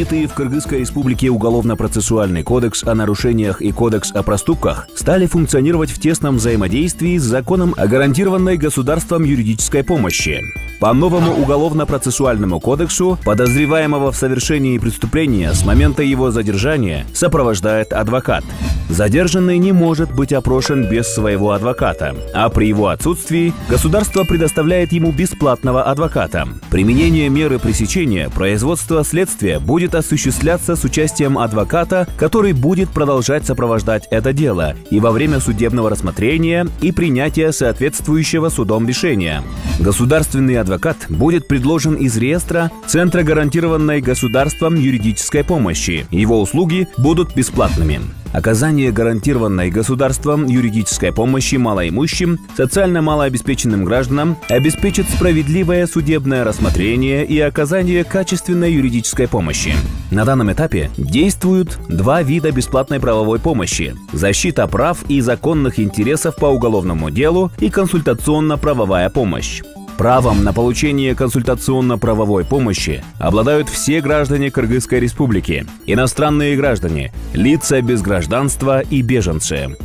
Принятые в Кыргызской республике Уголовно-процессуальный кодекс о нарушениях и кодекс о проступках стали функционировать в тесном взаимодействии с законом о гарантированной государством юридической помощи. По новому Уголовно-процессуальному кодексу подозреваемого в совершении преступления с момента его задержания сопровождает адвокат. Задержанный не может быть опрошен без своего адвоката, а при его отсутствии государство предоставляет ему бесплатного адвоката. Применение меры пресечения производства следствия будет осуществляться с участием адвоката, который будет продолжать сопровождать это дело и во время судебного рассмотрения и принятия соответствующего судом решения. Государственный адвокат будет предложен из реестра Центра гарантированной государством юридической помощи. Его услуги будут бесплатными. Оказание гарантированной государством юридической помощи малоимущим, социально малообеспеченным гражданам обеспечит справедливое судебное рассмотрение и оказание качественной юридической помощи. На данном этапе действуют два вида бесплатной правовой помощи: защита прав и законных интересов по уголовному делу и консультационно-правовая помощь. Правом на получение консультационно-правовой помощи обладают все граждане Кыргызской республики, иностранные граждане, лица без гражданства и беженцы.